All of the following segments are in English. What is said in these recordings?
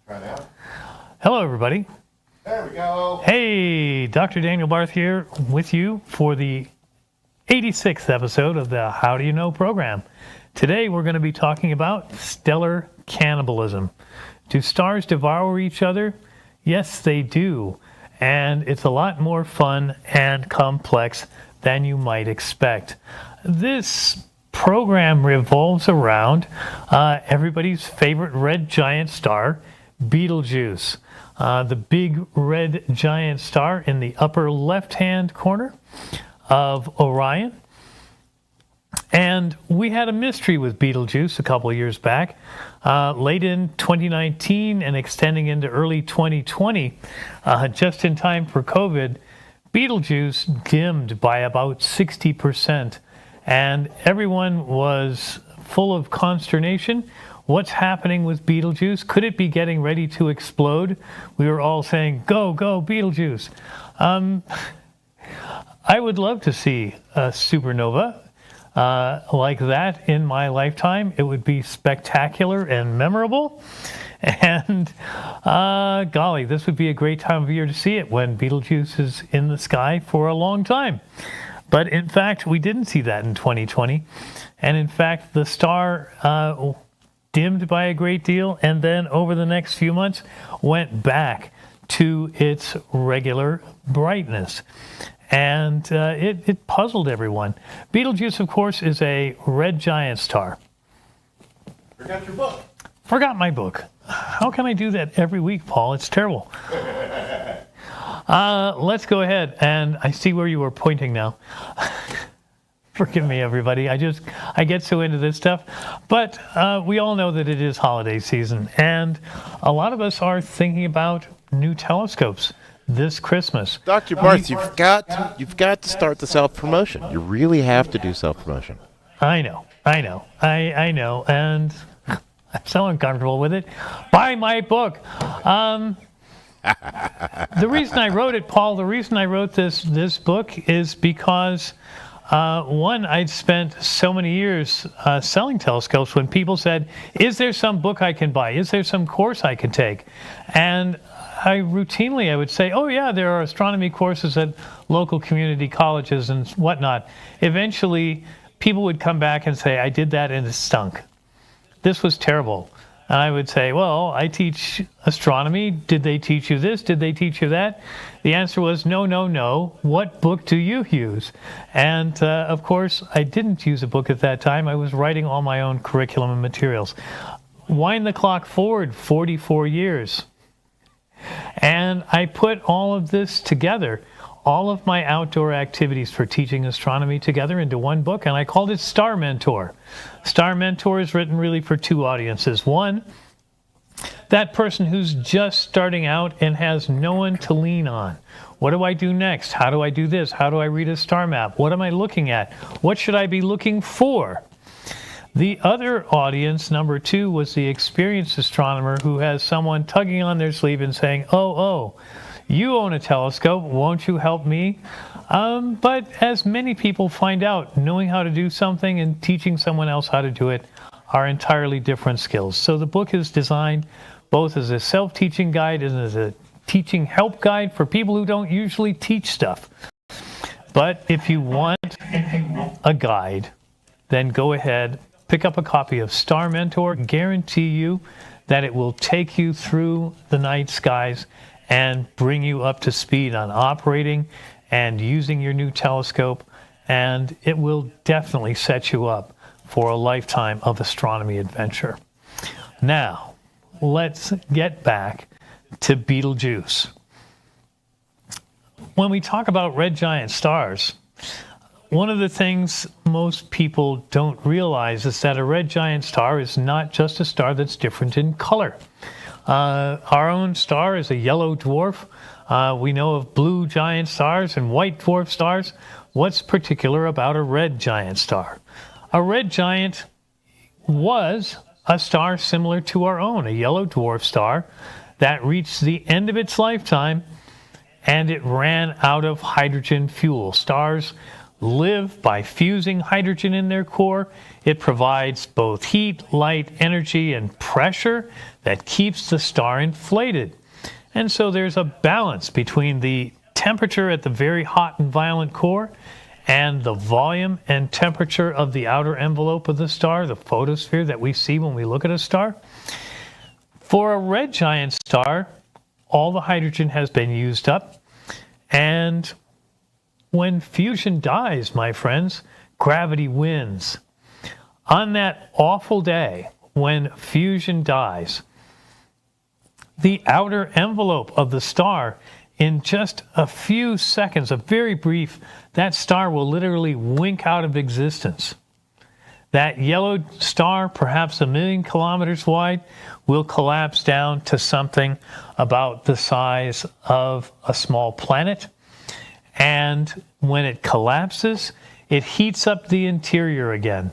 Try now. Hello, everybody. There we go. Hey, Dr. Daniel Barth here with you for the 86th episode of the How Do You Know program. Today, we're going to be talking about stellar cannibalism. Do stars devour each other? Yes, they do. And it's a lot more fun and complex than you might expect. This program revolves around everybody's favorite red giant star, Betelgeuse. The big red giant star in the upper left-hand corner of Orion. And we had a mystery with Betelgeuse a couple of years back. Late in 2019 and extending into early 2020, just in time for COVID, Betelgeuse dimmed by about 60%. And everyone was full of consternation. What's happening with Betelgeuse? Could it be getting ready to explode? We were all saying, go, go, Betelgeuse. I would love to see a supernova like that in my lifetime. It would be spectacular and memorable. And golly, this would be a great time of year to see it when Betelgeuse is in the sky for a long time. But in fact, we didn't see that in 2020. And in fact, the star dimmed by a great deal, and then over the next few months went back to its regular brightness. And it puzzled everyone. Betelgeuse, of course, is a red giant star. Forgot your book. Forgot my book. How can I do that every week, Paul? It's terrible. Let's go ahead, and I see where you were pointing now. Forgive me, everybody. I get so into this stuff. But we all know that it is holiday season, and a lot of us are thinking about new telescopes this Christmas. Dr. Barth, you've got to start the self-promotion. You really have to do self-promotion. I know, and I'm so uncomfortable with it. Buy my book. The reason I wrote it, Paul, the reason I wrote this book is because one, I'd spent so many years selling telescopes when people said, is there some book I can buy? Is there some course I can take? And I would say, oh yeah, there are astronomy courses at local community colleges and whatnot. Eventually, people would come back and say, I did that and it stunk. This was terrible. And I would say, well, I teach astronomy. Did they teach you this? Did they teach you that? The answer was no. What book do you use? And of course, I didn't use a book at that time. I was writing all my own curriculum and materials. Wind the clock forward 44 years. And I put all of this together, all of my outdoor activities for teaching astronomy together into one book, and I called it Star Mentor. Star Mentor is written really for two audiences. One, that person who's just starting out and has no one to lean on. What do I do next? How do I do this? How do I read a star map? What am I looking at? What should I be looking for? The other audience, number two, was the experienced astronomer who has someone tugging on their sleeve and saying, oh, you own a telescope, won't you help me? But as many people find out, knowing how to do something and teaching someone else how to do it are entirely different skills. So the book is designed both as a self-teaching guide and as a teaching help guide for people who don't usually teach stuff. But if you want a guide, then go ahead, pick up a copy of Star Mentor. Guarantee you that it will take you through the night skies and bring you up to speed on operating and using your new telescope, and it will definitely set you up for a lifetime of astronomy adventure. Now, let's get back to Betelgeuse. When we talk about red giant stars, one of the things most people don't realize is that a red giant star is not just a star that's different in color. Our own star is a yellow dwarf. We know of blue giant stars and white dwarf stars. What's particular about a red giant star? A red giant was a star similar to our own, a yellow dwarf star that reached the end of its lifetime and it ran out of hydrogen fuel. Stars live by fusing hydrogen in their core. It provides both heat, light, energy, and pressure that keeps the star inflated. And so there's a balance between the temperature at the very hot and violent core and the volume and temperature of the outer envelope of the star, the photosphere that we see when we look at a star. For a red giant star, all the hydrogen has been used up, and when fusion dies, my friends, gravity wins. On that awful day when fusion dies, the outer envelope of the star, in just a few seconds, a very brief, that star will literally wink out of existence. That yellow star, perhaps 1 million kilometers wide, will collapse down to something about the size of a small planet. And when it collapses, it heats up the interior again.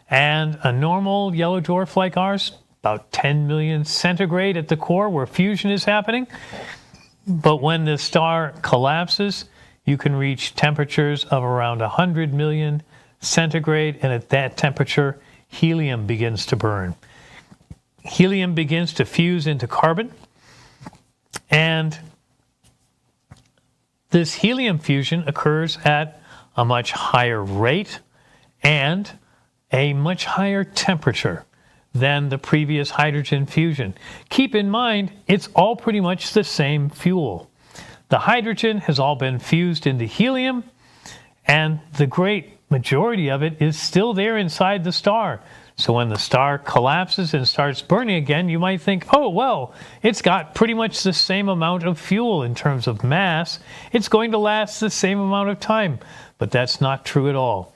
And a normal yellow dwarf like ours, about 10 million centigrade at the core where fusion is happening. But when the star collapses, you can reach temperatures of around 100 million centigrade, and at that temperature, helium begins to burn. Helium begins to fuse into carbon, and this helium fusion occurs at a much higher rate and a much higher temperature than the previous hydrogen fusion. Keep in mind, it's all pretty much the same fuel. The hydrogen has all been fused into helium, and the great majority of it is still there inside the star. So when the star collapses and starts burning again, you might think, oh, well, it's got pretty much the same amount of fuel in terms of mass. It's going to last the same amount of time. But that's not true at all.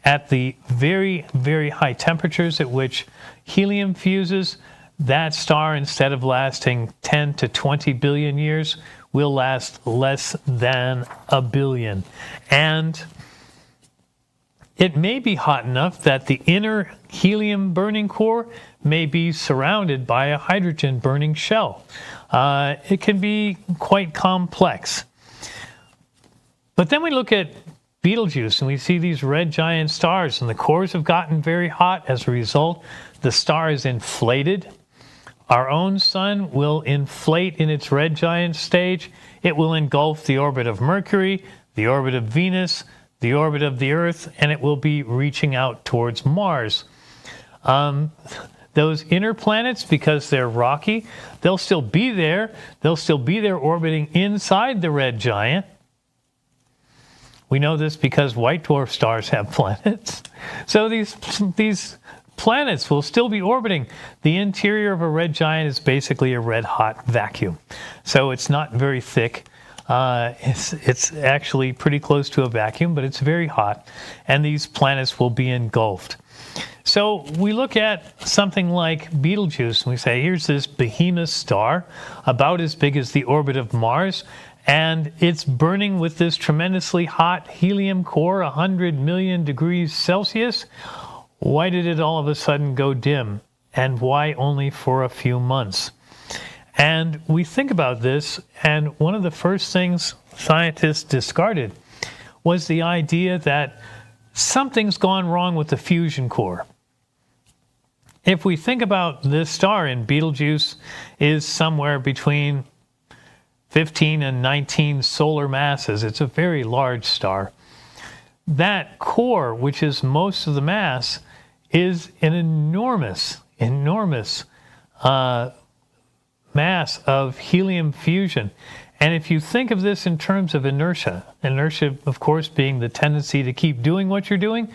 At the very, very high temperatures at which helium fuses, that star, instead of lasting 10 to 20 billion years, will last less than 1 billion. And it may be hot enough that the inner helium burning core may be surrounded by a hydrogen burning shell. It can be quite complex. But then we look at Betelgeuse and we see these red giant stars, and the cores have gotten very hot. As a result, the star is inflated. Our own sun will inflate in its red giant stage. It will engulf the orbit of Mercury, the orbit of Venus, the orbit of the Earth, and it will be reaching out towards Mars. Those inner planets, because they're rocky, they'll still be there. They'll still be there orbiting inside the red giant. We know this because white dwarf stars have planets. So these planets will still be orbiting. The interior of a red giant is basically a red hot vacuum. So it's not very thick. It's actually pretty close to a vacuum, but it's very hot. And these planets will be engulfed. So we look at something like Betelgeuse and we say, here's this behemoth star, about as big as the orbit of Mars, and it's burning with this tremendously hot helium core, 100 million degrees Celsius. Why did it all of a sudden go dim? And why only for a few months? And we think about this, and one of the first things scientists discarded was the idea that something's gone wrong with the fusion core. If we think about this star in Betelgeuse is somewhere between 15 and 19 solar masses. It's a very large star. That core, which is most of the mass, is an enormous mass of helium fusion. And if you think of this in terms of inertia, of course being the tendency to keep doing what you're doing,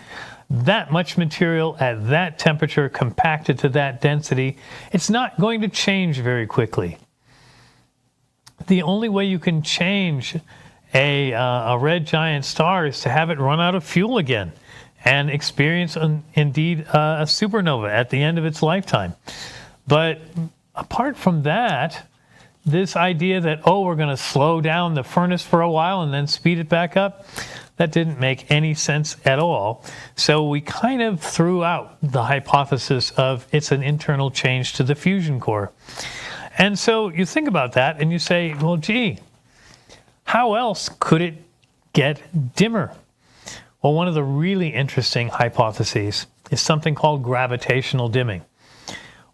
that much material at that temperature compacted to that density, it's not going to change very quickly. The only way you can change a red giant star is to have it run out of fuel again and experience indeed a supernova at the end of its lifetime. But apart from that, this idea that, oh, we're going to slow down the furnace for a while and then speed it back up, that didn't make any sense at all. So we kind of threw out the hypothesis of it's an internal change to the fusion core. And so you think about that and you say, well, gee, how else could it get dimmer? Well, one of the really interesting hypotheses is something called gravitational dimming.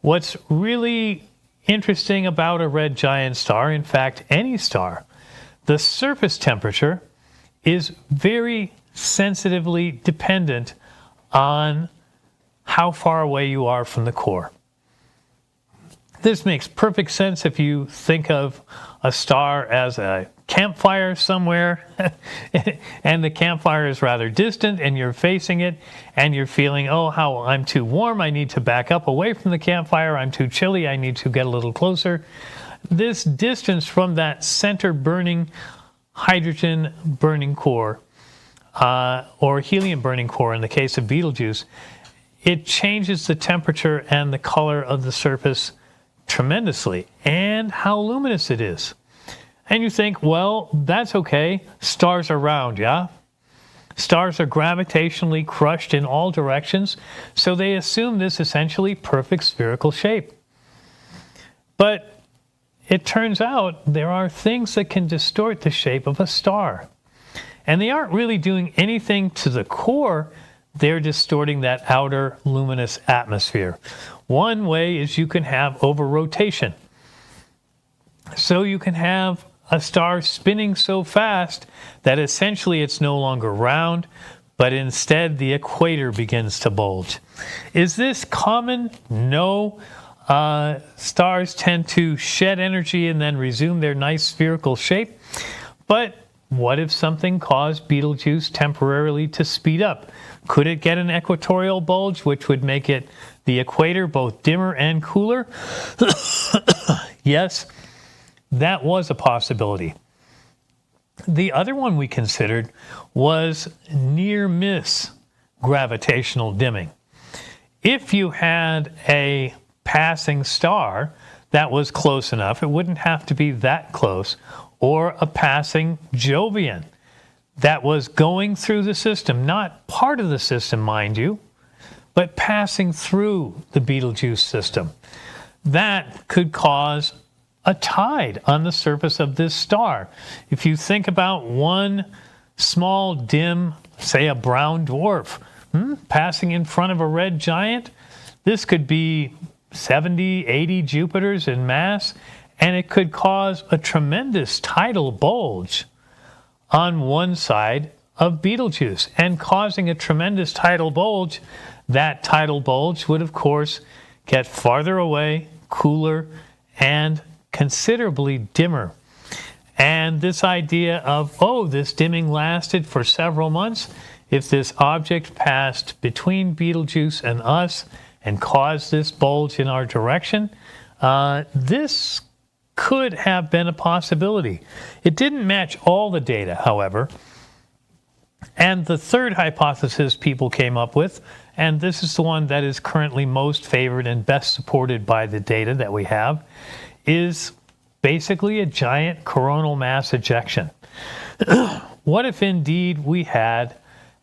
What's really interesting about a red giant star, in fact, any star, the surface temperature is very sensitively dependent on how far away you are from the core. This makes perfect sense if you think of a star as a campfire somewhere and the campfire is rather distant and you're facing it and you're feeling, oh, how I'm too warm, I need to back up away from the campfire, I'm too chilly, I need to get a little closer. This distance from that center burning hydrogen burning core or helium burning core in the case of Betelgeuse, it changes the temperature and the color of the surface tremendously, and how luminous it is. And you think, well, that's okay. Stars are round, yeah? Stars are gravitationally crushed in all directions, so they assume this essentially perfect spherical shape. But it turns out there are things that can distort the shape of a star. And they aren't really doing anything to the core, they're distorting that outer luminous atmosphere. One way is you can have over-rotation. So you can have a star spinning so fast that essentially it's no longer round, but instead the equator begins to bulge. Is this common? No. Stars tend to shed energy and then resume their nice spherical shape. But what if something caused Betelgeuse temporarily to speed up? Could it get an equatorial bulge, which would make it the equator both dimmer and cooler? Yes, that was a possibility. The other one we considered was near-miss gravitational dimming. If you had a passing star that was close enough, it wouldn't have to be that close, or a passing Jovian that was going through the system, not part of the system, mind you, but passing through the Betelgeuse system. That could cause a tide on the surface of this star. If you think about one small, dim, say a brown dwarf, passing in front of a red giant, this could be 70, 80 Jupiters in mass, and it could cause a tremendous tidal bulge on one side of Betelgeuse. And causing a tremendous tidal bulge, that tidal bulge would, of course, get farther away, cooler, and considerably dimmer. And this idea of, oh, this dimming lasted for several months, if this object passed between Betelgeuse and us and caused this bulge in our direction, this could have been a possibility. It didn't match all the data, however. And the third hypothesis people came up with, and this is the one that is currently most favored and best supported by the data that we have, is basically a giant coronal mass ejection. What if indeed we had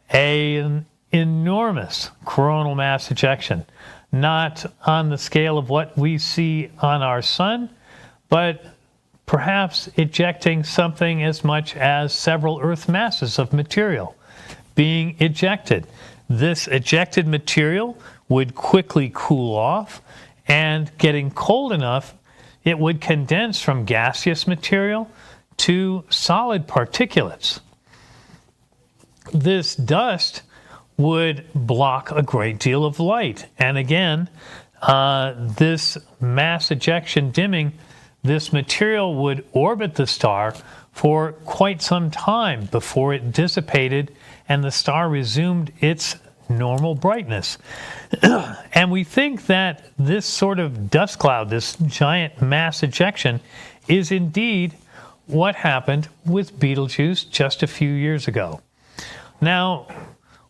an enormous coronal mass ejection? Not on the scale of what we see on our sun, but perhaps ejecting something as much as several Earth masses of material being ejected. This ejected material would quickly cool off, and getting cold enough, it would condense from gaseous material to solid particulates. This dust would block a great deal of light. And again, this mass ejection dimming, this material would orbit the star for quite some time before it dissipated and the star resumed its normal brightness. And we think that this sort of dust cloud, this giant mass ejection, is indeed what happened with Betelgeuse just a few years ago. Now,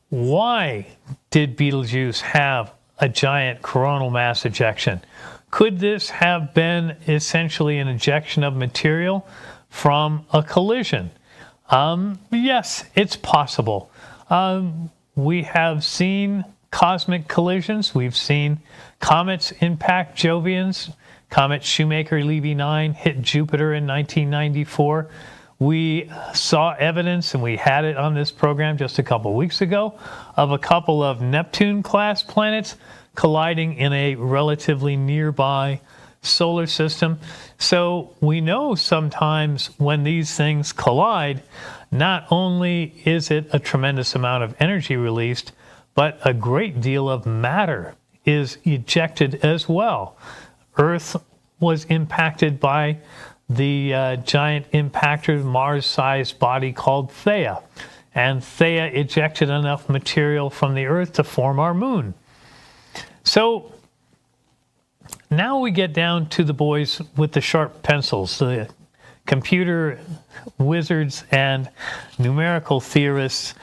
why did Betelgeuse have a giant coronal mass ejection? Could this have been essentially an ejection of material from a collision? Yes, it's possible. We have seen cosmic collisions. We've seen comets impact Jovians. Comet Shoemaker-Levy 9 hit Jupiter in 1994. We saw evidence, and we had it on this program just a couple weeks ago, of a couple of Neptune-class planets colliding in a relatively nearby solar system. So we know sometimes when these things collide, not only is it a tremendous amount of energy released, but a great deal of matter is ejected as well. Earth was impacted by the giant impactor Mars-sized body called Theia. And Theia ejected enough material from the Earth to form our moon. So now we get down to the boys with the sharp pencils, the computer wizards and numerical theorists.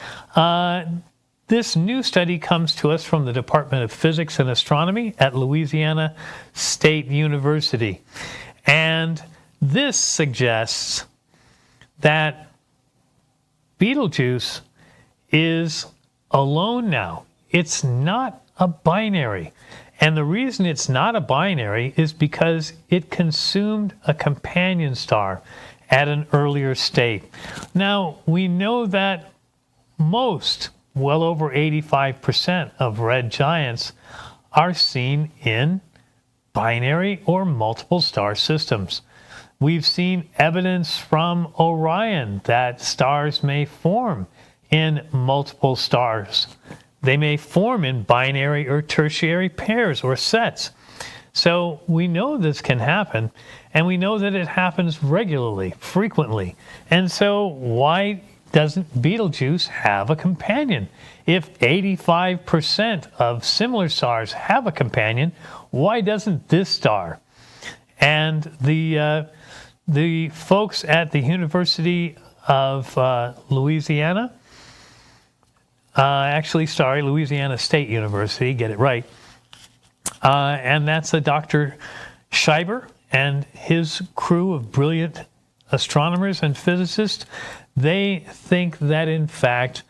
This new study comes to us from the Department of Physics and Astronomy at Louisiana State University. And this suggests that Betelgeuse is alone now. It's not a binary. And the reason it's not a binary is because it consumed a companion star at an earlier state. Now, we know that most, well over 85% of red giants are seen in binary or multiple star systems. We've seen evidence from Orion that stars may form in multiple stars. They may form in binary or tertiary pairs or sets. So we know this can happen, and we know that it happens regularly, frequently. And so why doesn't Betelgeuse have a companion? If 85% of similar stars have a companion, why doesn't this star? And the folks at the University of Louisiana, Louisiana State University, get it right. And that's a Dr. Scheiber and his crew of brilliant astronomers and physicists. They think that, in fact,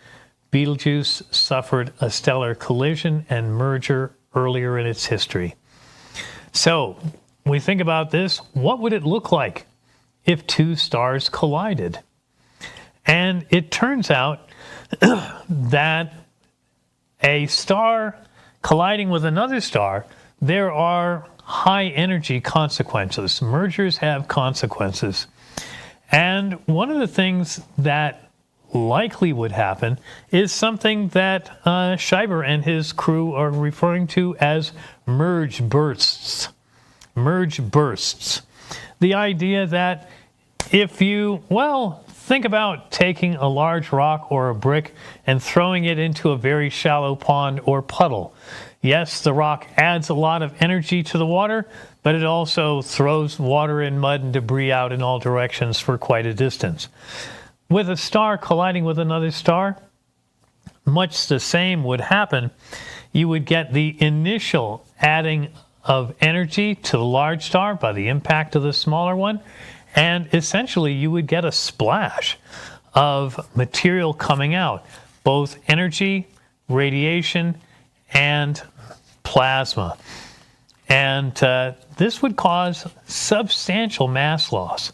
Betelgeuse suffered a stellar collision and merger earlier in its history. So, when we think about this, what would it look like if two stars collided? And it turns out that a star colliding with another star, there are high energy consequences. Mergers have consequences. And one of the things that likely would happen is something that Scheiber and his crew are referring to as merge bursts. Merge bursts. The idea that if you, think about taking a large rock or a brick and throwing it into a very shallow pond or puddle. Yes, the rock adds a lot of energy to the water, but it also throws water and mud and debris out in all directions for quite a distance. With a star colliding with another star, much the same would happen. You would get the initial adding of energy to the large star by the impact of the smaller one, and essentially you would get a splash of material coming out, both energy, radiation, and plasma. And this would cause substantial mass loss.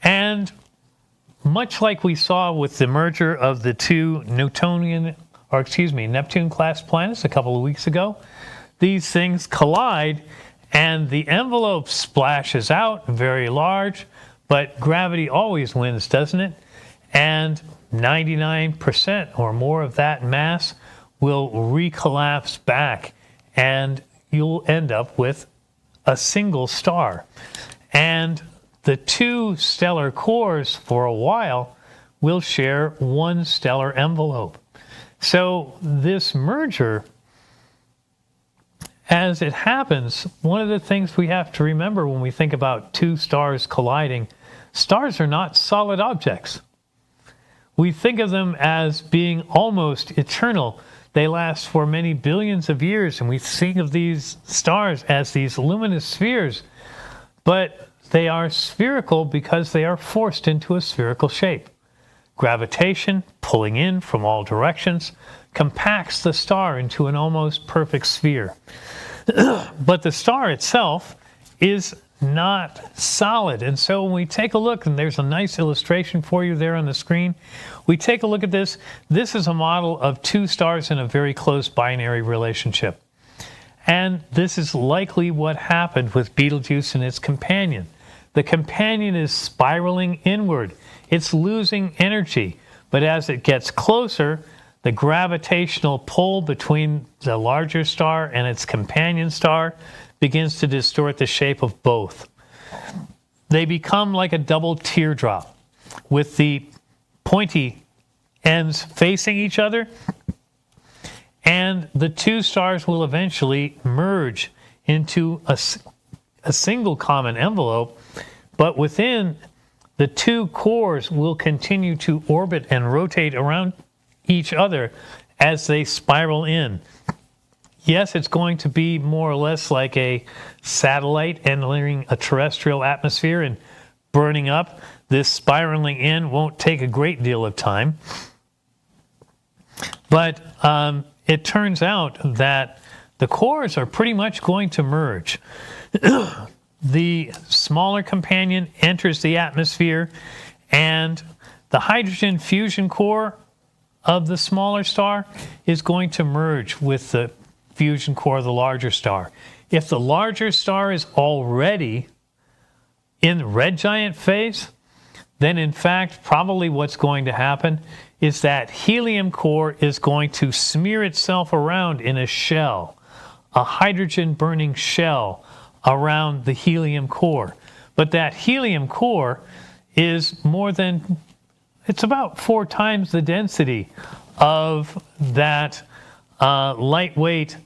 And much like we saw with the merger of the two Neptune-class planets a couple of weeks ago, these things collide and the envelope splashes out very large, but gravity always wins, doesn't it? And 99% or more of that mass will recollapse back, and you'll end up with a single star. And the two stellar cores, for a while, will share one stellar envelope. So this merger, as it happens, one of the things we have to remember when we think about two stars colliding, stars are not solid objects. We think of them as being almost eternal. They last for many billions of years, and we think of these stars as these luminous spheres. But they are spherical because they are forced into a spherical shape. Gravitation, pulling in from all directions, compacts the star into an almost perfect sphere. But the star itself is not solid. And so when we take a look, and there's a nice illustration for you there on the screen, we take a look at this. This is a model of two stars in a very close binary relationship. And this is likely what happened with Betelgeuse and its companion. The companion is spiraling inward. It's losing energy. But as it gets closer, the gravitational pull between the larger star and its companion star begins to distort the shape of both. They become like a double teardrop with the pointy ends facing each other, and the two stars will eventually merge into a single common envelope, but within the two cores will continue to orbit and rotate around each other as they spiral in. Yes, it's going to be more or less like a satellite entering a terrestrial atmosphere and burning up. This spiraling in won't take a great deal of time. But it turns out that the cores are pretty much going to merge. The smaller companion enters the atmosphere, and the hydrogen fusion core of the smaller star is going to merge with the fusion core of the larger star. If the larger star is already in the red giant phase, then in fact probably what's going to happen is that helium core is going to smear itself around in a shell, a hydrogen burning shell around the helium core. But that helium core is it's about 4 times the density of that lightweight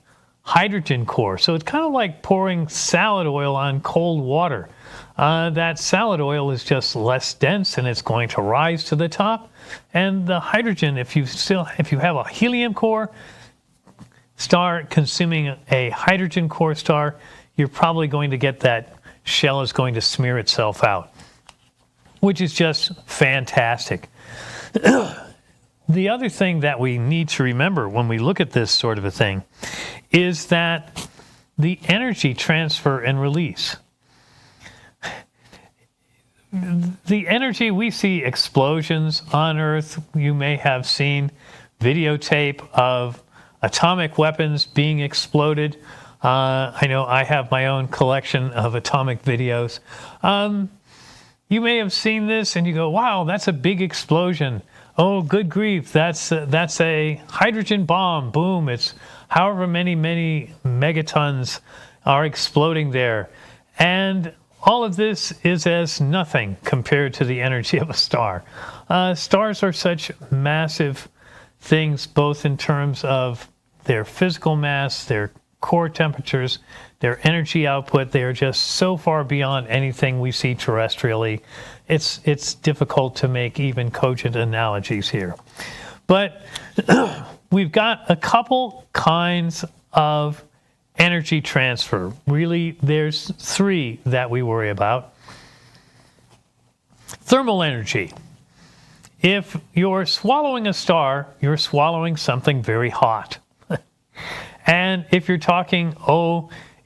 hydrogen core. So it's kind of like pouring salad oil on cold water. That salad oil is just less dense and it's going to rise to the top. And the hydrogen, if you have a helium core star consuming a hydrogen core star, you're probably going to get that shell is going to smear itself out, which is just fantastic. The other thing that we need to remember when we look at this sort of a thing is that the energy transfer and release. The energy, we see explosions on Earth. You may have seen videotape of atomic weapons being exploded. I know I have my own collection of atomic videos. You may have seen this and you go, wow, that's a big explosion. Oh, good grief, that's a hydrogen bomb. Boom, it's however many megatons are exploding there. And all of this is as nothing compared to the energy of a star. Stars are such massive things, both in terms of their physical mass, their core temperatures, their energy output. They are just so far beyond anything we see terrestrially. It's difficult to make even cogent analogies here. But we've got a couple kinds of energy transfer. Really, there's 3 that we worry about. Thermal energy. If you're swallowing a star, you're swallowing something very hot. And if you're talking,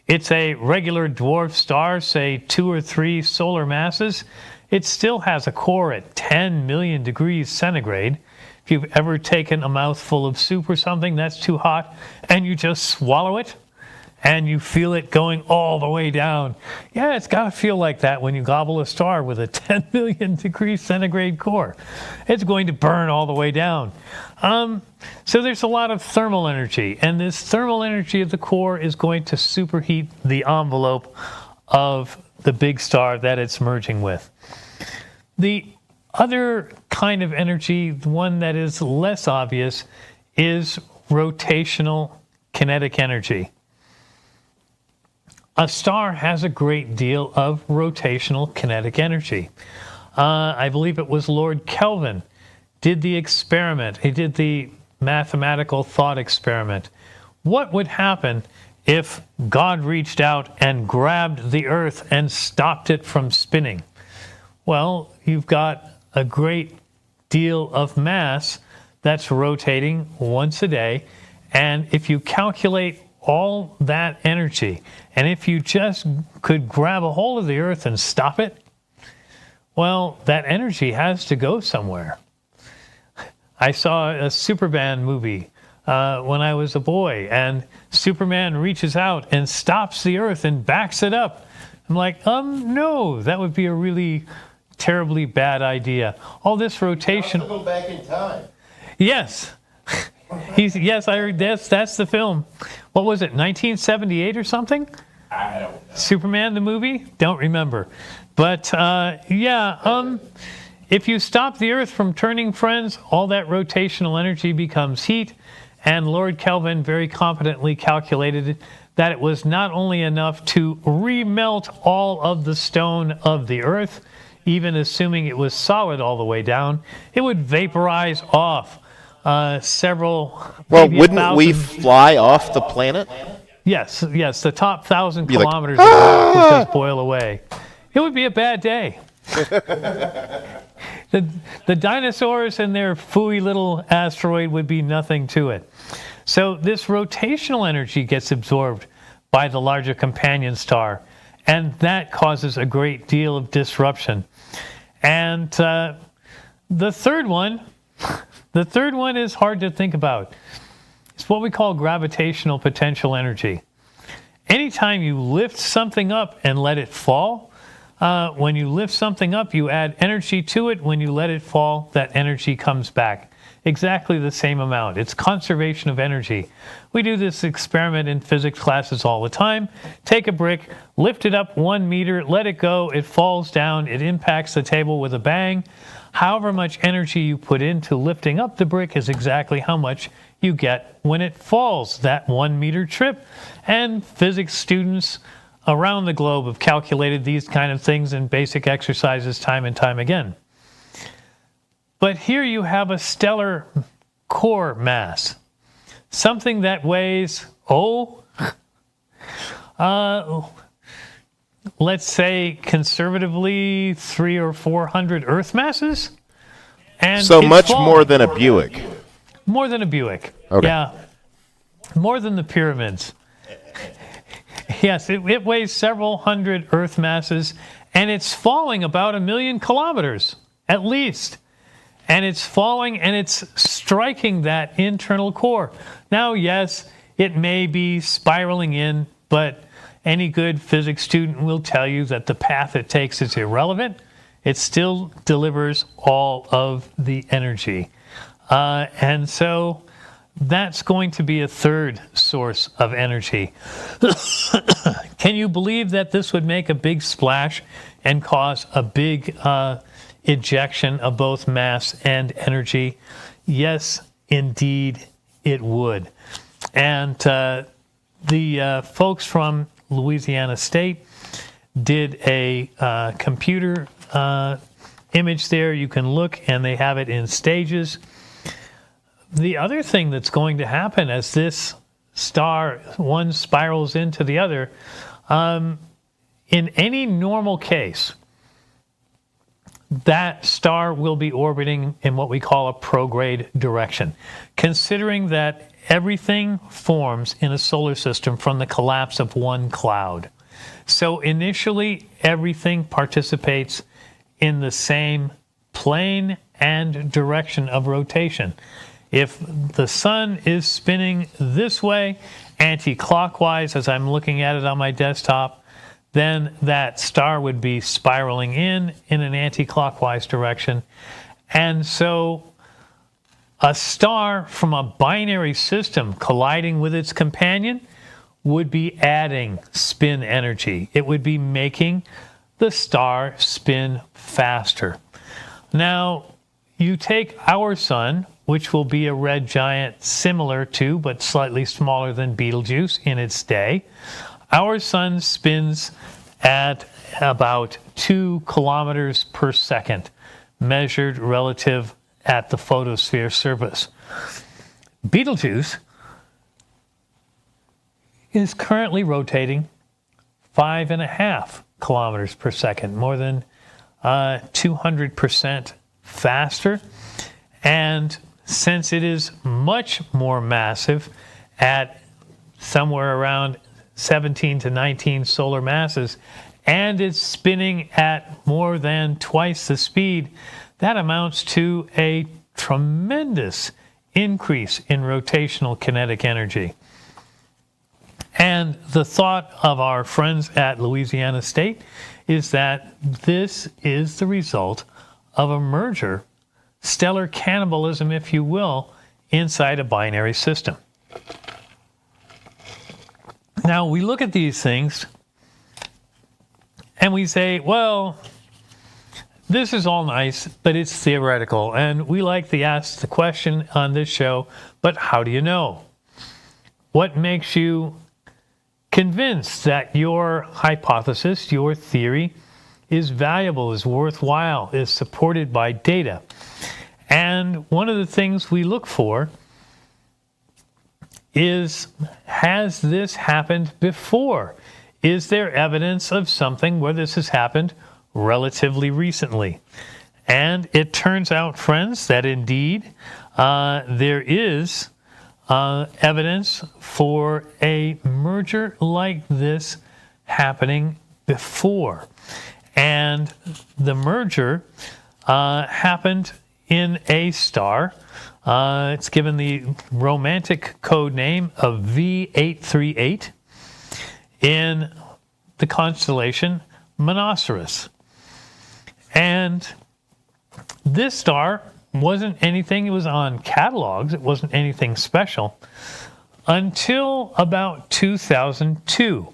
it's a regular dwarf star, say 2 or 3 solar masses, it still has a core at 10 million degrees centigrade. If you've ever taken a mouthful of soup or something that's too hot and you just swallow it and you feel it going all the way down. Yeah, it's got to feel like that when you gobble a star with a 10 million degrees centigrade core. It's going to burn all the way down. So there's a lot of thermal energy, and this thermal energy of the core is going to superheat the envelope of the big star that it's merging with. The other kind of energy, the one that is less obvious, is rotational kinetic energy. A star has a great deal of rotational kinetic energy. I believe it was Lord Kelvin did the experiment. He did the mathematical thought experiment. What would happen if God reached out and grabbed the Earth and stopped it from spinning? Well, you've got a great deal of mass that's rotating once a day, and if you calculate all that energy, and if you just could grab a hold of the Earth and stop it, well, that energy has to go somewhere. I saw a Superman movie when I was a boy, and Superman reaches out and stops the Earth and backs it up. I'm like, no, that would be a really terribly bad idea. All this rotation. Go back in time. Yes. Yes, I heard that's the film. What was it, 1978 or something? I don't know. Superman the movie? Don't remember. But if you stop the Earth from turning, friends, all that rotational energy becomes heat. And Lord Kelvin very competently calculated that it was not only enough to remelt all of the stone of the Earth, even assuming it was solid all the way down, it would vaporize off several. Well, maybe wouldn't we 1,000. fly off the planet? Yes, the top 1,000 Be like, kilometers of rock would just boil away. It would be a bad day. The dinosaurs and their phooey little asteroid would be nothing to it. So this rotational energy gets absorbed by the larger companion star, and that causes a great deal of disruption. And the third one is hard to think about. It's what we call gravitational potential energy. Anytime you lift something up and let it fall, when you lift something up, you add energy to it. When you let it fall, that energy comes back. Exactly the same amount. It's conservation of energy. We do this experiment in physics classes all the time. Take a brick, lift it up 1 meter, let it go, it falls down, it impacts the table with a bang. However much energy you put into lifting up the brick is exactly how much you get when it falls, that 1 meter trip. And physics students around the globe have calculated these kind of things in basic exercises time and time again. But here you have a stellar core mass, something that weighs, let's say conservatively 300 or 400 Earth masses. And So much falling. more than a Buick. More than a Buick. Okay. Yeah. More than the pyramids. Yes, it weighs several hundred Earth masses, and it's falling about 1 million kilometers, at least. And it's falling, and it's striking that internal core. Now, yes, it may be spiraling in, but any good physics student will tell you that the path it takes is irrelevant. It still delivers all of the energy. And so that's going to be a third source of energy. Can you believe that this would make a big splash and cause a big ejection of both mass and energy? Yes, indeed, it would. And the folks from Louisiana State did a computer image there. You can look, and they have it in stages. The other thing that's going to happen as this star, one spirals into the other, in any normal case, that star will be orbiting in what we call a prograde direction, considering that everything forms in a solar system from the collapse of one cloud. So initially, everything participates in the same plane and direction of rotation. If the sun is spinning this way, anti-clockwise, as I'm looking at it on my desktop, then that star would be spiraling in an anti-clockwise direction. And so a star from a binary system colliding with its companion would be adding spin energy. It would be making the star spin faster. Now, you take our sun, which will be a red giant similar to, but slightly smaller than Betelgeuse in its day. Our sun spins at about 2 kilometers per second, measured relative at the photosphere surface. Betelgeuse is currently rotating 5.5 kilometers per second, more than 200% faster. And since it is much more massive at somewhere around 17 to 19 solar masses, and it's spinning at more than twice the speed, that amounts to a tremendous increase in rotational kinetic energy. And the thought of our friends at Louisiana State is that this is the result of a merger, stellar cannibalism, if you will, inside a binary system. Now, we look at these things and we say, well, this is all nice, but it's theoretical. And we like to ask the question on this show, but how do you know? What makes you convinced that your hypothesis, your theory, is valuable, is worthwhile, is supported by data? And one of the things we look for is, has this happened before? Is there evidence of something where this has happened relatively recently? And it turns out, friends, that indeed there is evidence for a merger like this happening before. And the merger happened in a star. It's given the romantic code name of V838 in the constellation Monoceros. And this star wasn't anything, it was on catalogs, it wasn't anything special until about 2002.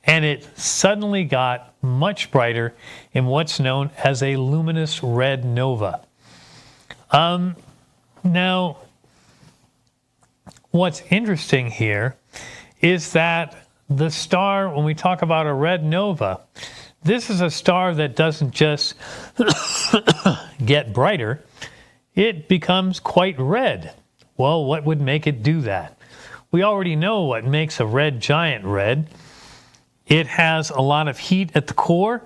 And it suddenly got much brighter in what's known as a luminous red nova. Now, what's interesting here is that the star, when we talk about a red nova, this is a star that doesn't just get brighter, it becomes quite red. Well, what would make it do that? We already know what makes a red giant red. It has a lot of heat at the core,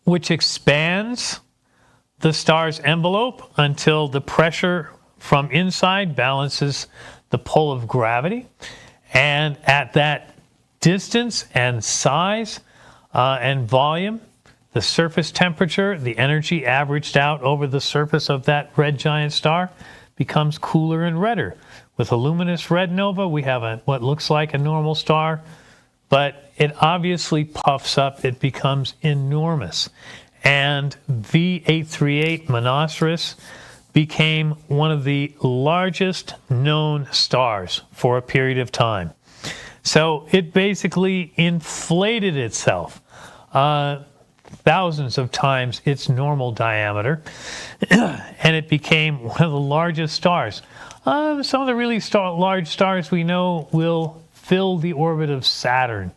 which expands the star's envelope until the pressure from inside balances the pull of gravity. And at that distance and size and volume, the surface temperature, the energy averaged out over the surface of that red giant star becomes cooler and redder. With a luminous red nova, we have what looks like a normal star, but it obviously puffs up, it becomes enormous. And V838 Monoceros became one of the largest known stars for a period of time. So it basically inflated itself thousands of times its normal diameter, and it became one of the largest stars. Some of the really large stars we know will fill the orbit of Saturn.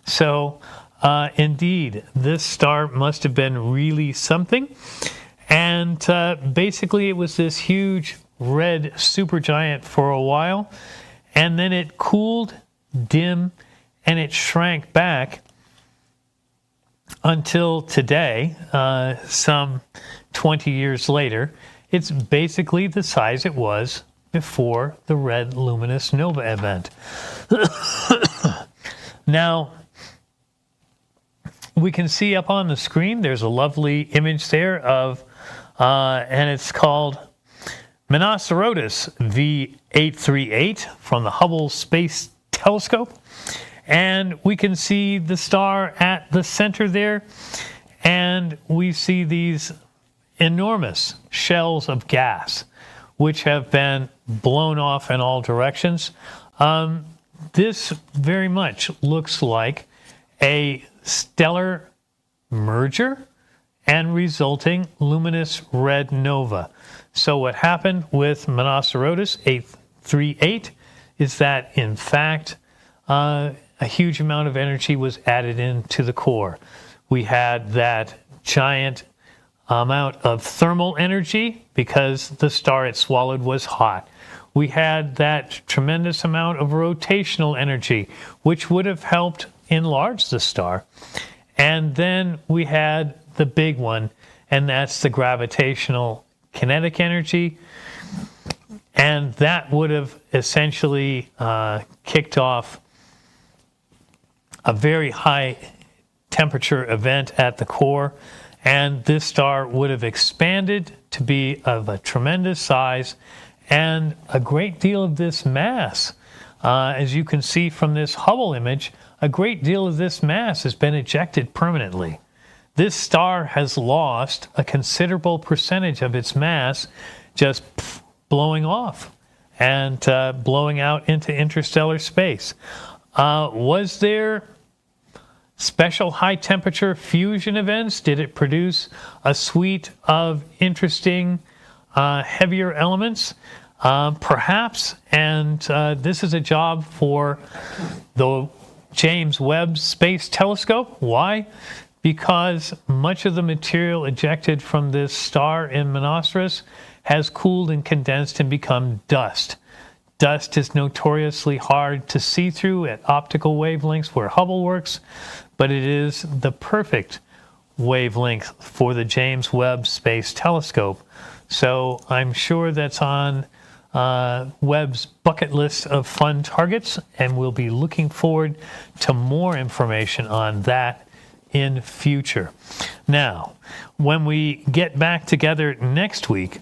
So indeed, this star must have been really something. And basically it was this huge red supergiant for a while, and then it cooled, dim, and it shrank back until today, some 20 years later. It's basically the size it was before the red luminous nova event. Now, we can see up on the screen, there's a lovely image there of, and it's called Monoceros V838 from the Hubble Space Telescope. And we can see the star at the center there, and we see these enormous shells of gas which have been blown off in all directions. This very much looks like a stellar merger and resulting luminous red nova. So what happened with Monoceros 838 is that, in fact, a huge amount of energy was added into the core. We had that giant amount of thermal energy because the star it swallowed was hot. We had that tremendous amount of rotational energy, which would have helped enlarge the star. And then we had the big one, and that's the gravitational kinetic energy. And that would have essentially kicked off a very high temperature event at the core, and this star would have expanded to be of a tremendous size, and a great deal of this mass, as you can see from this Hubble image, a great deal of this mass has been ejected permanently. This star has lost a considerable percentage of its mass just blowing off and blowing out into interstellar space. Was there special high temperature fusion events? Did it produce a suite of interesting heavier elements? Perhaps, and this is a job for the James Webb Space Telescope. Why? Because much of the material ejected from this star in Monoceros has cooled and condensed and become dust. Dust is notoriously hard to see through at optical wavelengths where Hubble works, but it is the perfect wavelength for the James Webb Space Telescope. So I'm sure that's on Webb's bucket list of fun targets, and we'll be looking forward to more information on that in future. Now, when we get back together next week,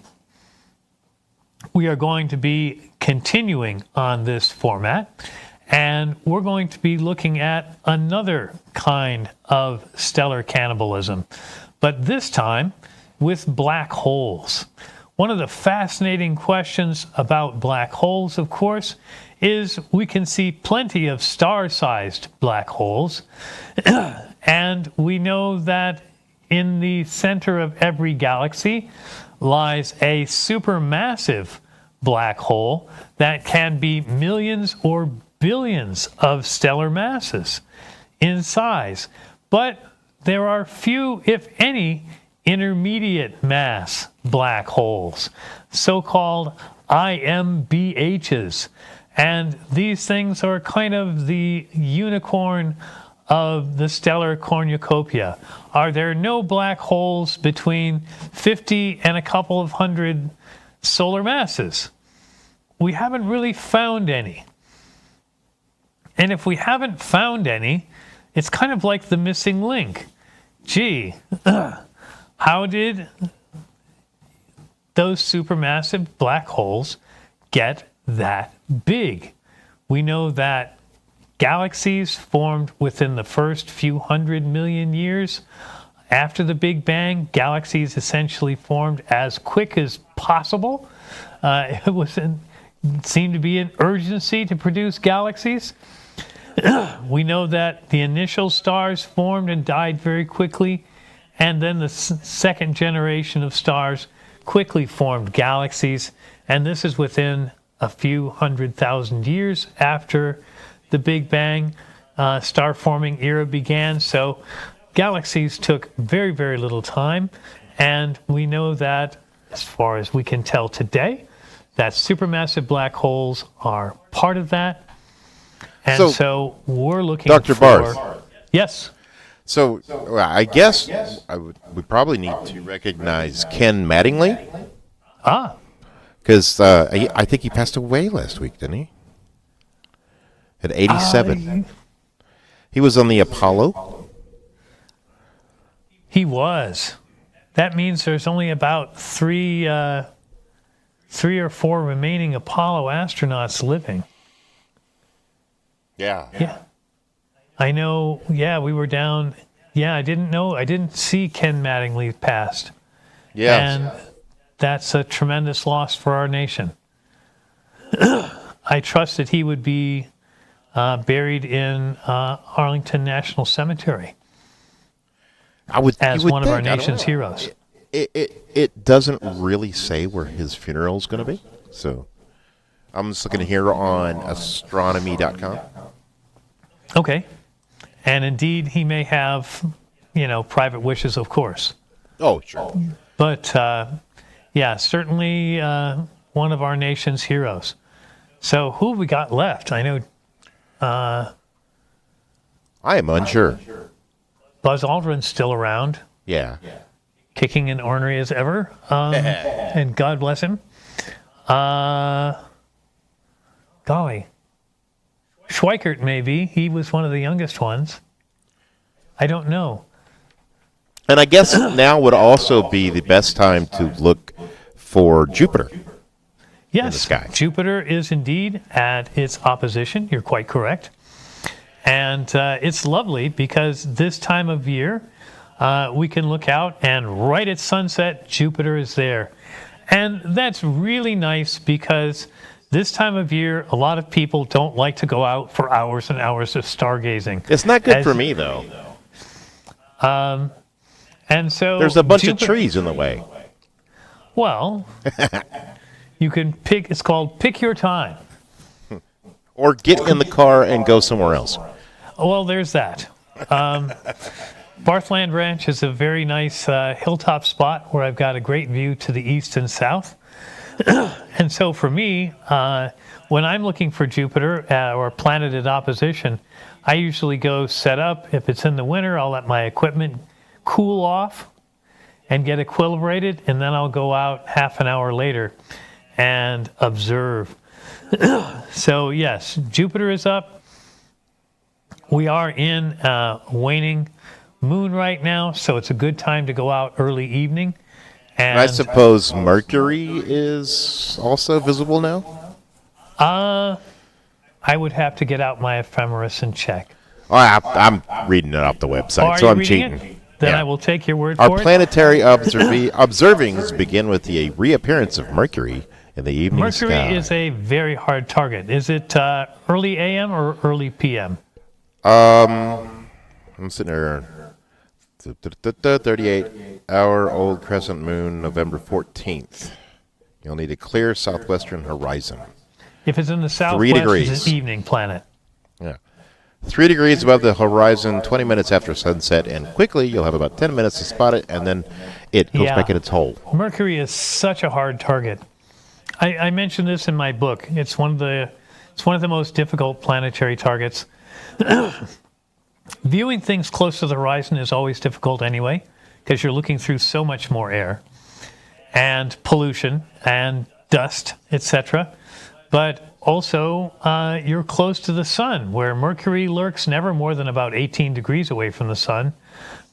we are going to be continuing on this format, and we're going to be looking at another kind of stellar cannibalism, but this time with black holes. One of the fascinating questions about black holes, of course, is we can see plenty of star-sized black holes, and we know that in the center of every galaxy lies a supermassive black hole that can be millions or billions of stellar masses in size. But there are few, if any, intermediate mass black holes, so-called IMBHs. And these things are kind of the unicorn of the stellar cornucopia. Are there no black holes between 50 and a couple of hundred solar masses? We haven't really found any. And if we haven't found any, it's kind of like the missing link. Gee, how did those supermassive black holes get that big? We know that galaxies formed within the first few 100 million years. After the Big Bang, galaxies essentially formed as quick as possible. It seemed to be an urgency to produce galaxies. We know that the initial stars formed and died very quickly, and then the second generation of stars quickly formed galaxies, and this is within a few 100,000 years after the Big Bang star forming era began. So galaxies took very, very little time, and we know that, as far as we can tell today, that supermassive black holes are part of that. And so we're looking Dr. for... Barth. Yes. So I guess we probably need to recognize Ken Mattingly. Ah. Because I think he passed away last week, didn't he? At 87. He was on the Apollo. He was. That means there's only about three or four remaining Apollo astronauts living. Yeah. I know, we were down. Yeah, I didn't see Ken Mattingly passed. Yeah. And that's a tremendous loss for our nation. I trust that he would be buried in Arlington National Cemetery as one of our nation's heroes. It doesn't really say where his funeral is going to be. So I'm just looking here on astronomy.com. Okay. And indeed, he may have, private wishes, of course. Oh, sure. But, certainly one of our nation's heroes. So who have we got left? I know... I am unsure. Buzz Aldrin's still around. Yeah. Kicking and ornery as ever. And God bless him. Golly. Schweikert, maybe. He was one of the youngest ones. I don't know. And I guess now would also be the best time to look for Jupiter. Yes, the sky. Jupiter is indeed at its opposition. You're quite correct. And it's lovely because this time of year, we can look out and right at sunset, Jupiter is there. And that's really nice because this time of year, a lot of people don't like to go out for hours and hours of stargazing. It's not good for me, though. And so There's a bunch of trees in the way. Well, you can pick, it's called pick your time. Or get in the car and go somewhere else. Well, there's that. Barthland Ranch is a very nice hilltop spot where I've got a great view to the east and south. And so for me, when I'm looking for Jupiter or planet at opposition, I usually go set up. If it's in the winter, I'll let my equipment cool off and get equilibrated, and then I'll go out half an hour later and observe. So yes, Jupiter is up. We are in waning moon right now, so it's a good time to go out early evening. And I suppose Mercury is also visible now? I would have to get out my ephemeris and check. Oh, I'm reading it off the website, Are so you I'm reading cheating. it? Then Yeah. I will take your word Our for it. planetary observings begin with the reappearance of Mercury in the evening Mercury sky. is a very hard target. Is it early AM or early PM? I'm sitting there. 38-hour-old crescent moon, November 14th. You'll need a clear southwestern horizon. If it's in the 3 southwest, degrees. it's an evening planet. Yeah. 3 degrees above the horizon, 20 minutes after sunset, and quickly you'll have about 10 minutes to spot it, and then it goes Yeah. back in its hole. Mercury is such a hard target. I mentioned this in my book. It's one of the most difficult planetary targets. Viewing things close to the horizon is always difficult anyway, because you're looking through so much more air and pollution and dust, etc. But also, you're close to the sun, where Mercury lurks never more than about 18 degrees away from the sun.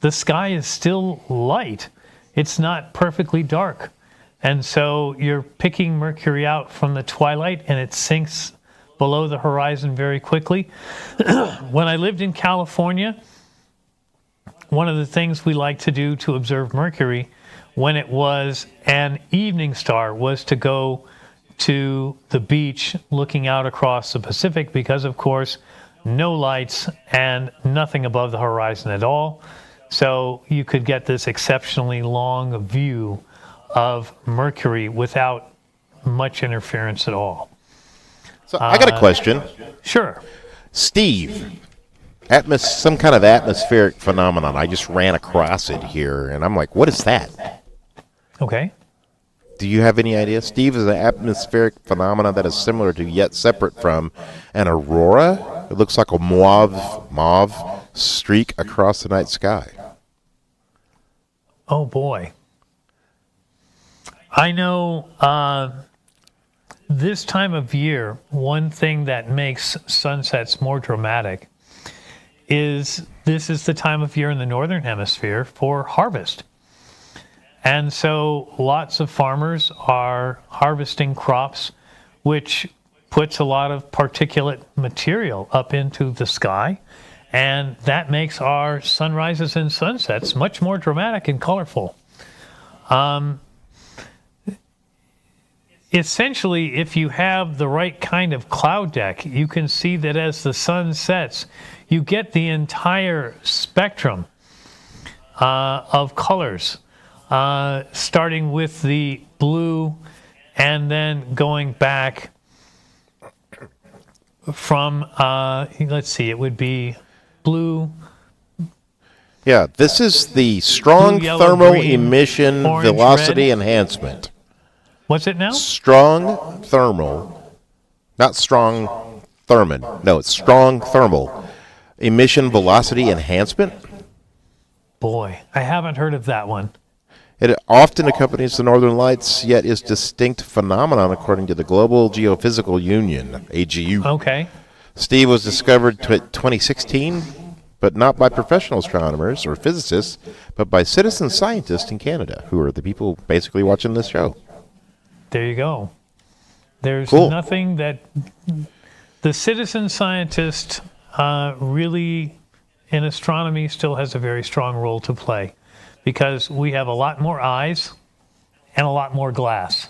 The sky is still light. It's not perfectly dark. And so you're picking Mercury out from the twilight, and it sinks below the horizon very quickly. When I lived in California, one of the things we liked to do to observe Mercury when it was an evening star was to go to the beach looking out across the Pacific because, of course, no lights and nothing above the horizon at all. So you could get this exceptionally long view of Mercury without much interference at all. So I got a question. Sure. Steve, some kind of atmospheric phenomenon. I just ran across it here, and I'm like, what is that? Okay. Do you have any idea? Steve, is an atmospheric phenomenon that is similar to, yet separate from, an aurora. It looks like a mauve streak across the night sky. Oh, boy. I know this time of year, one thing that makes sunsets more dramatic is this is the time of year in the northern hemisphere for harvest. And so lots of farmers are harvesting crops, which puts a lot of particulate material up into the sky. And that makes our sunrises and sunsets much more dramatic and colorful. Essentially, if you have the right kind of cloud deck, you can see that as the sun sets, you get the entire spectrum of colors, starting with the blue and then going back from, let's see, it would be blue. Yeah, this is the strong Blue, yellow, thermal green, emission orange, velocity red. enhancement. What's it now? Strong thermal, not strong thermal. No, it's strong thermal emission velocity enhancement. Boy, I haven't heard of that one. It often accompanies the northern lights, yet is distinct phenomenon according to the Global Geophysical Union, AGU. Okay. Steve was discovered 2016, but not by professional astronomers or physicists, but by citizen scientists in Canada, who are the people basically watching this show. There you go. There's Cool. nothing that the citizen scientist really in astronomy still has a very strong role to play, because we have a lot more eyes and a lot more glass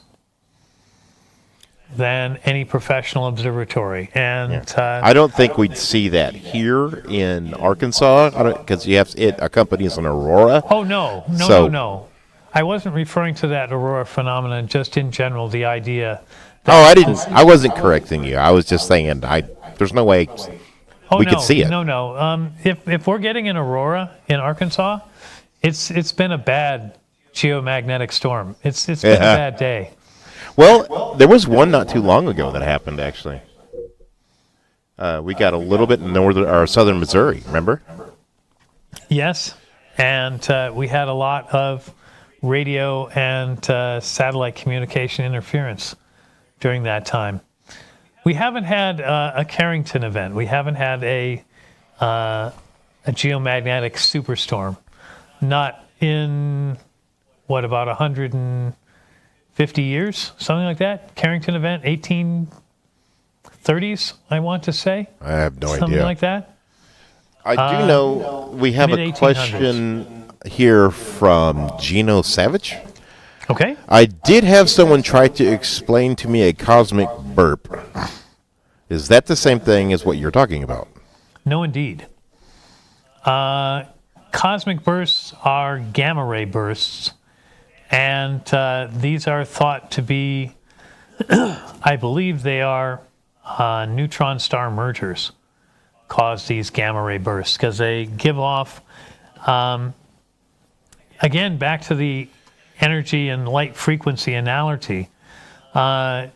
than any professional observatory. And I don't think we'd see that here in Arkansas, because it accompanies an aurora. oh no, no. I wasn't referring to that aurora phenomenon, just in general, the idea. I wasn't correcting you. I was just saying there's no way we could see it. No. If we're getting an aurora in Arkansas, it's been a bad geomagnetic storm. It's been a bad day. Well, there was one not too long ago that happened, actually. We got a little bit in southern Missouri, remember? Yes, and we had a lot of radio and satellite communication interference during that time. We haven't had a Carrington event. We haven't had a geomagnetic superstorm. Not in, about 150 years? Something like that? Carrington event, 1830s, I want to say. I have no Something idea. like that. I do know we have a mid-1800s. question here from Gino Savage. Okay. I did have someone try to explain to me a cosmic burp. Is that the same thing as what you're talking about? No, indeed. Cosmic bursts are gamma ray bursts, and these are thought to be, I believe they are neutron star mergers cause these gamma ray bursts, because they give off, again, back to the energy and light frequency analogy, to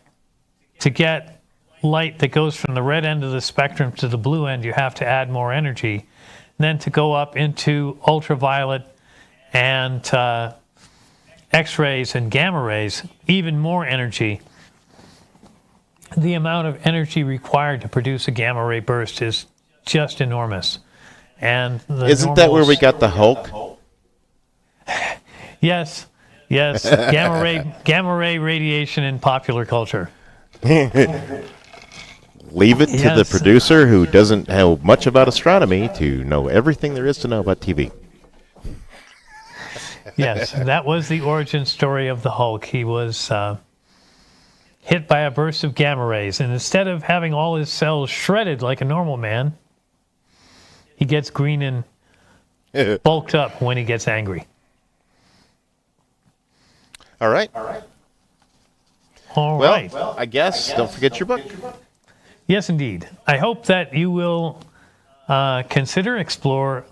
get light that goes from the red end of the spectrum to the blue end, you have to add more energy. And then to go up into ultraviolet and X-rays and gamma rays, even more energy. The amount of energy required to produce a gamma ray burst is just enormous. And Isn't that where we got the Hulk? Yes. Gamma ray radiation in popular culture. Leave it to the Yes. producer who doesn't know much about astronomy to know everything there is to know about TV. Yes, that was the origin story of the Hulk. He was hit by a burst of gamma rays, and instead of having all his cells shredded like a normal man, he gets green and bulked up when he gets angry. All right. All right. Well, I guess don't forget your book. Yes, indeed. I hope that you will explore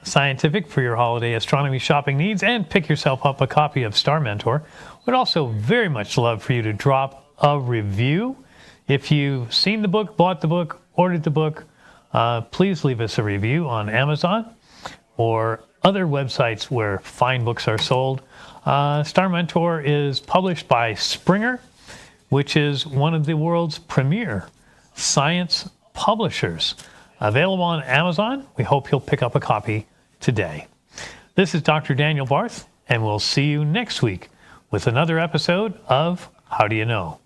Scientific for your holiday astronomy shopping needs, and pick yourself up a copy of Star Mentor. Would also very much love for you to drop a review. If you've seen the book, bought the book, ordered the book, please leave us a review on Amazon or other websites where fine books are sold. Star Mentor is published by Springer, which is one of the world's premier science publishers. Available on Amazon. We hope you'll pick up a copy today. This is Dr. Daniel Barth, and we'll see you next week with another episode of How Do You Know?